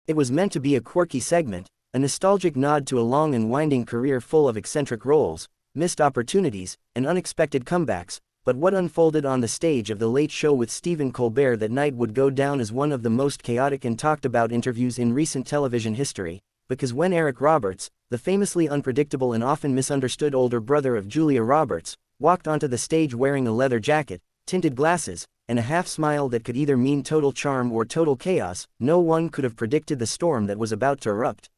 It was meant to be a quirky segment, a nostalgic nod to a long and winding career full of eccentric roles, missed opportunities, and unexpected comebacks, but what unfolded on the stage of The Late Show with Stephen Colbert that night would go down as one of the most chaotic and talked about interviews in recent television history, because when Eric Roberts, the famously unpredictable and often misunderstood older brother of Julia Roberts, walked onto the stage wearing a leather jacket, tinted glasses, and a half-smile that could either mean total charm or total chaos, no one could have predicted the storm that was about to erupt.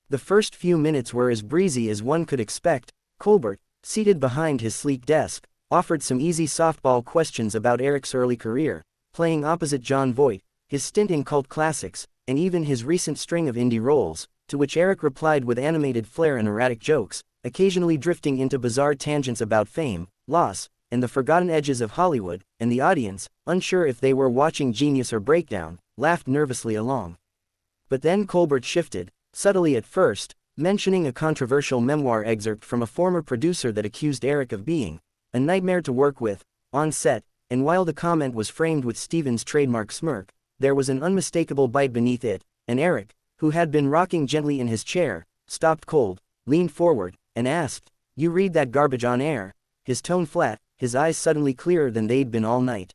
The first few minutes were as breezy as one could expect. Colbert, seated behind his sleek desk, offered some easy softball questions about Eric's early career, playing opposite Jon Voight, his stint in cult classics, and even his recent string of indie roles, to which Eric replied with animated flair and erratic jokes, occasionally drifting into bizarre tangents about fame, loss, and the forgotten edges of Hollywood, and the audience, unsure if they were watching Genius or Breakdown, laughed nervously along. But then Colbert shifted, subtly at first, mentioning a controversial memoir excerpt from a former producer that accused Eric of being a nightmare to work with, on set, and while the comment was framed with Stephen's trademark smirk, there was an unmistakable bite beneath it, and Eric, who had been rocking gently in his chair, stopped cold, leaned forward, and asked, "You read that garbage on air?" His tone flat, his eyes suddenly clearer than they'd been all night.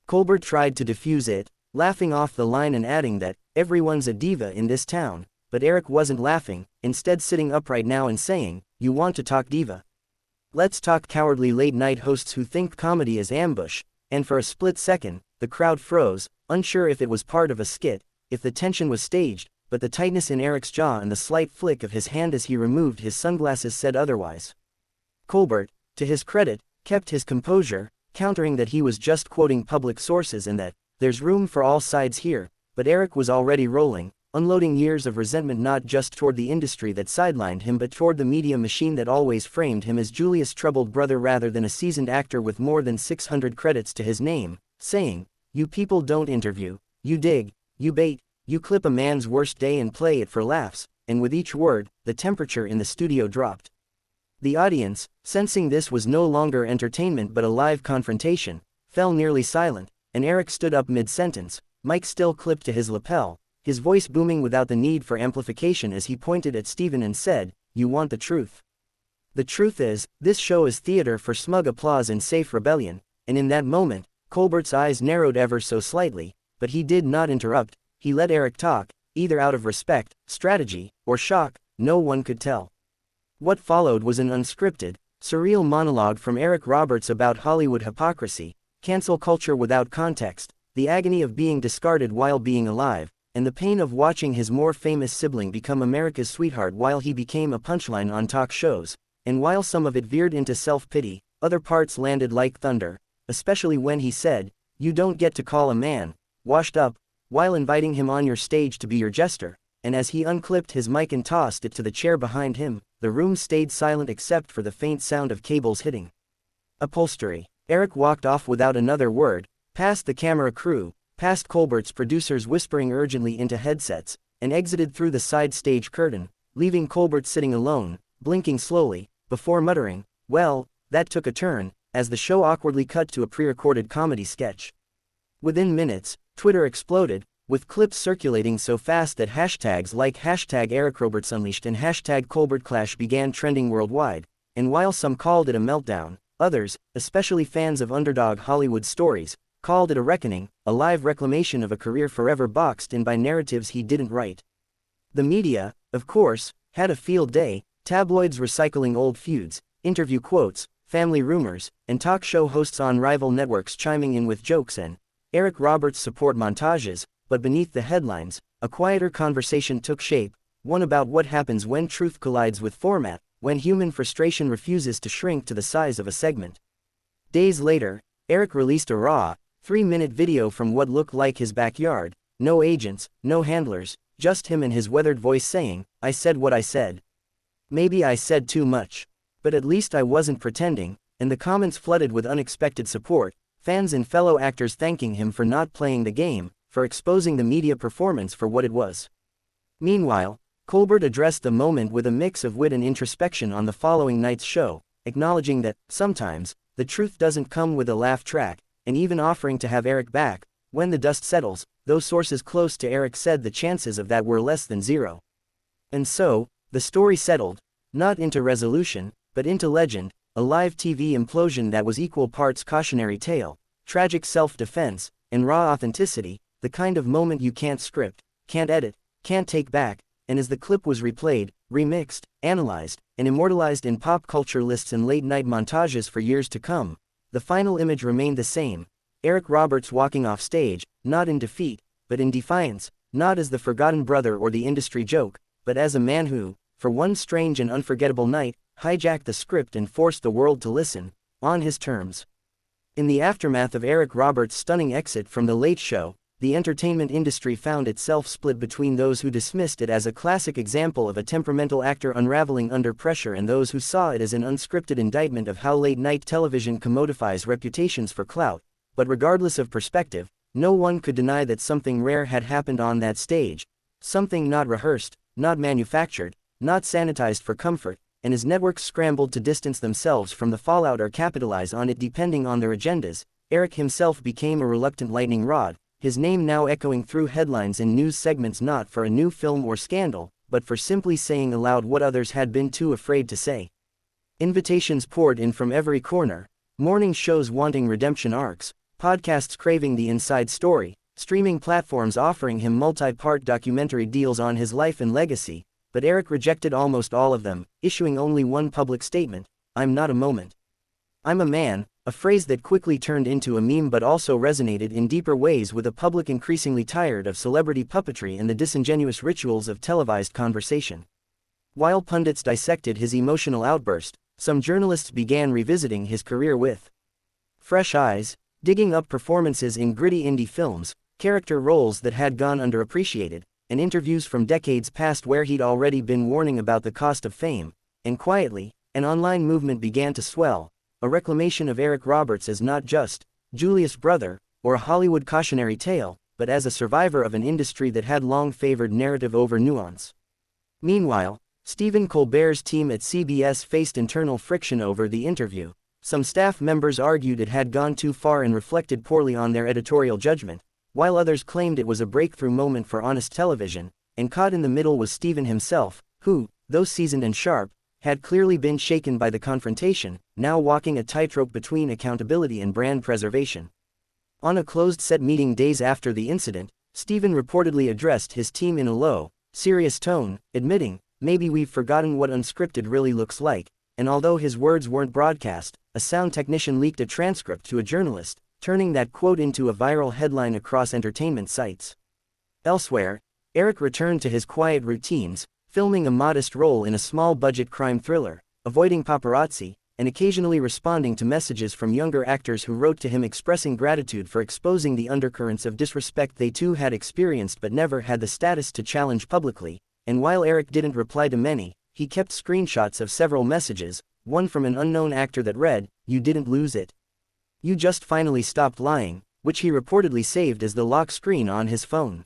Colbert tried to diffuse it, laughing off the line and adding that, "Everyone's a diva in this town," but Eric wasn't laughing, instead sitting upright now and saying, "You want to talk diva? Let's talk cowardly late-night hosts who think comedy is ambush," and for a split second, the crowd froze, unsure if it was part of a skit, if the tension was staged, but the tightness in Eric's jaw and the slight flick of his hand as he removed his sunglasses said otherwise. Colbert, to his credit, kept his composure, countering that he was just quoting public sources and that, "There's room for all sides here," but Eric was already rolling, unloading years of resentment not just toward the industry that sidelined him but toward the media machine that always framed him as Julia's troubled brother rather than a seasoned actor with more than 600 credits to his name, saying, "You people don't interview, you dig, you bait, you clip a man's worst day and play it for laughs," and with each word, the temperature in the studio dropped. The audience, sensing this was no longer entertainment but a live confrontation, fell nearly silent, and Eric stood up mid-sentence, mic still clipped to his lapel, his voice booming without the need for amplification as he pointed at Stephen and said, "You want the truth? The truth is, this show is theater for smug applause and safe rebellion," and in that moment, Colbert's eyes narrowed ever so slightly, but he did not interrupt, he let Eric talk, either out of respect, strategy, or shock, no one could tell. What followed was an unscripted, surreal monologue from Eric Roberts about Hollywood hypocrisy, cancel culture without context, the agony of being discarded while being alive, and the pain of watching his more famous sibling become America's sweetheart while he became a punchline on talk shows, and while some of it veered into self-pity, other parts landed like thunder, especially when he said, "You don't get to call a man washed up," while inviting him on your stage to be your jester, and as he unclipped his mic and tossed it to the chair behind him, the room stayed silent except for the faint sound of cables hitting upholstery. Eric walked off without another word, past the camera crew, past Colbert's producers whispering urgently into headsets, and exited through the side stage curtain, leaving Colbert sitting alone, blinking slowly, before muttering, "Well, that took a turn," as the show awkwardly cut to a pre-recorded comedy sketch. Within minutes, Twitter exploded, with clips circulating so fast that hashtags like #EricRobertsUnleashed and #ColbertClash began trending worldwide, and while some called it a meltdown, others, especially fans of underdog Hollywood stories, called it a reckoning, a live reclamation of a career forever boxed in by narratives he didn't write. The media, of course, had a field day, tabloids recycling old feuds, interview quotes, family rumors, and talk show hosts on rival networks chiming in with jokes and Eric Roberts support montages, but beneath the headlines, a quieter conversation took shape, one about what happens when truth collides with format, when human frustration refuses to shrink to the size of a segment. Days later, Eric released a raw, 3-minute video from what looked like his backyard, no agents, no handlers, just him and his weathered voice saying, "I said what I said. Maybe I said too much. But at least I wasn't pretending," and the comments flooded with unexpected support, fans and fellow actors thanking him for not playing the game, for exposing the media performance for what it was. Meanwhile, Colbert addressed the moment with a mix of wit and introspection on the following night's show, acknowledging that, sometimes, the truth doesn't come with a laugh track, and even offering to have Eric back, when the dust settles, though sources close to Eric said the chances of that were less than zero. And so, the story settled, not into resolution, but into legend, a live TV implosion that was equal parts cautionary tale, tragic self-defense, and raw authenticity, the kind of moment you can't script, can't edit, can't take back, and as the clip was replayed, remixed, analyzed, and immortalized in pop culture lists and late-night montages for years to come, the final image remained the same: Eric Roberts walking off stage, not in defeat, but in defiance, not as the forgotten brother or the industry joke, but as a man who, for one strange and unforgettable night, hijacked the script and forced the world to listen, on his terms. In the aftermath of Eric Roberts' stunning exit from The Late Show, the entertainment industry found itself split between those who dismissed it as a classic example of a temperamental actor unraveling under pressure and those who saw it as an unscripted indictment of how late-night television commodifies reputations for clout. But regardless of perspective, no one could deny that something rare had happened on that stage, something not rehearsed, not manufactured, not sanitized for comfort, and as networks scrambled to distance themselves from the fallout or capitalize on it depending on their agendas, Eric himself became a reluctant lightning rod, his name now echoing through headlines and news segments not for a new film or scandal, but for simply saying aloud what others had been too afraid to say. Invitations poured in from every corner, morning shows wanting redemption arcs, podcasts craving the inside story, streaming platforms offering him multi-part documentary deals on his life and legacy, but Eric rejected almost all of them, issuing only one public statement: "I'm not a moment. I'm a man," a phrase that quickly turned into a meme but also resonated in deeper ways with a public increasingly tired of celebrity puppetry and the disingenuous rituals of televised conversation. While pundits dissected his emotional outburst, some journalists began revisiting his career with fresh eyes, digging up performances in gritty indie films, character roles that had gone underappreciated, and interviews from decades past where he'd already been warning about the cost of fame, and quietly, an online movement began to swell, a reclamation of Eric Roberts as not just Julius' brother, or a Hollywood cautionary tale, but as a survivor of an industry that had long favored narrative over nuance. Meanwhile, Stephen Colbert's team at CBS faced internal friction over the interview. Some staff members argued it had gone too far and reflected poorly on their editorial judgment, while others claimed it was a breakthrough moment for honest television, and caught in the middle was Stephen himself, who, though seasoned and sharp, had clearly been shaken by the confrontation, now walking a tightrope between accountability and brand preservation. On a closed-set meeting days after the incident, Stephen reportedly addressed his team in a low, serious tone, admitting, "Maybe we've forgotten what unscripted really looks like," and although his words weren't broadcast, a sound technician leaked a transcript to a journalist, turning that quote into a viral headline across entertainment sites. Elsewhere, Eric returned to his quiet routines, filming a modest role in a small-budget crime thriller, avoiding paparazzi, and occasionally responding to messages from younger actors who wrote to him expressing gratitude for exposing the undercurrents of disrespect they too had experienced but never had the status to challenge publicly. And while Eric didn't reply to many, he kept screenshots of several messages, one from an unknown actor that read, "You didn't lose it. You just finally stopped lying," which he reportedly saved as the lock screen on his phone.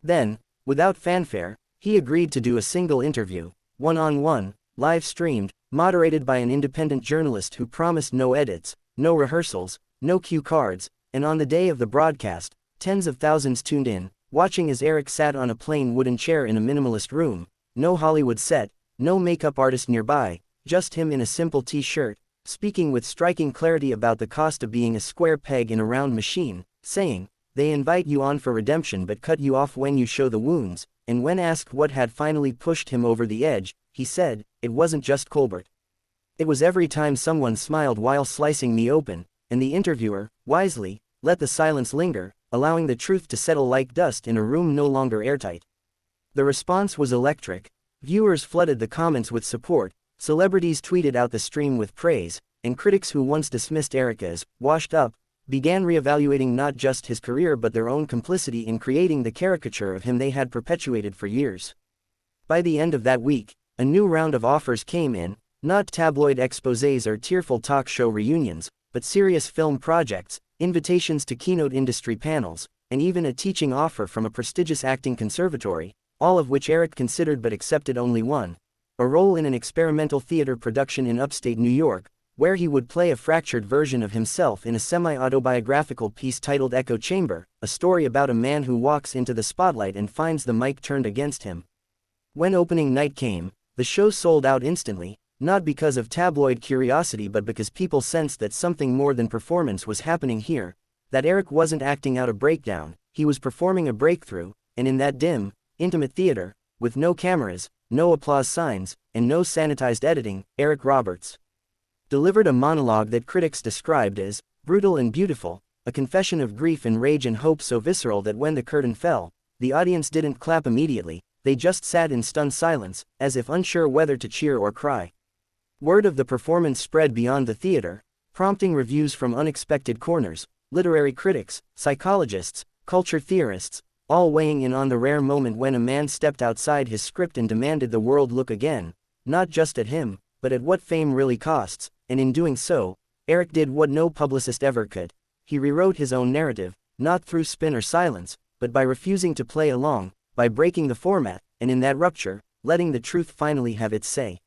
Then, without fanfare, he agreed to do a single interview, one-on-one, live-streamed, moderated by an independent journalist who promised no edits, no rehearsals, no cue cards, and on the day of the broadcast, tens of thousands tuned in, watching as Eric sat on a plain wooden chair in a minimalist room, no Hollywood set, no makeup artist nearby, just him in a simple t-shirt, speaking with striking clarity about the cost of being a square peg in a round machine, saying, "They invite you on for redemption but cut you off when you show the wounds," and when asked what had finally pushed him over the edge, he said, "It wasn't just Colbert. It was every time someone smiled while slicing me open," and the interviewer, wisely, let the silence linger, allowing the truth to settle like dust in a room no longer airtight. The response was electric. Viewers flooded the comments with support, celebrities tweeted out the stream with praise, and critics who once dismissed Eric as washed up began reevaluating not just his career but their own complicity in creating the caricature of him they had perpetuated for years. By the end of that week, a new round of offers came in, not tabloid exposés or tearful talk show reunions, but serious film projects, invitations to keynote industry panels, and even a teaching offer from a prestigious acting conservatory, all of which Eric considered but accepted only one: a role in an experimental theater production in upstate New York, where he would play a fractured version of himself in a semi-autobiographical piece titled Echo Chamber, a story about a man who walks into the spotlight and finds the mic turned against him. When opening night came, the show sold out instantly, not because of tabloid curiosity but because people sensed that something more than performance was happening here, that Eric wasn't acting out a breakdown, he was performing a breakthrough, and in that dim, intimate theater, with no cameras, no applause signs, and no sanitized editing, Eric Roberts delivered a monologue that critics described as brutal and beautiful, a confession of grief and rage and hope so visceral that when the curtain fell, the audience didn't clap immediately, they just sat in stunned silence, as if unsure whether to cheer or cry. Word of the performance spread beyond the theater, prompting reviews from unexpected corners, literary critics, psychologists, culture theorists, all weighing in on the rare moment when a man stepped outside his script and demanded the world look again, not just at him, but at what fame really costs, and in doing so, Eric did what no publicist ever could. He rewrote his own narrative, not through spin or silence, but by refusing to play along, by breaking the format, and in that rupture, letting the truth finally have its say.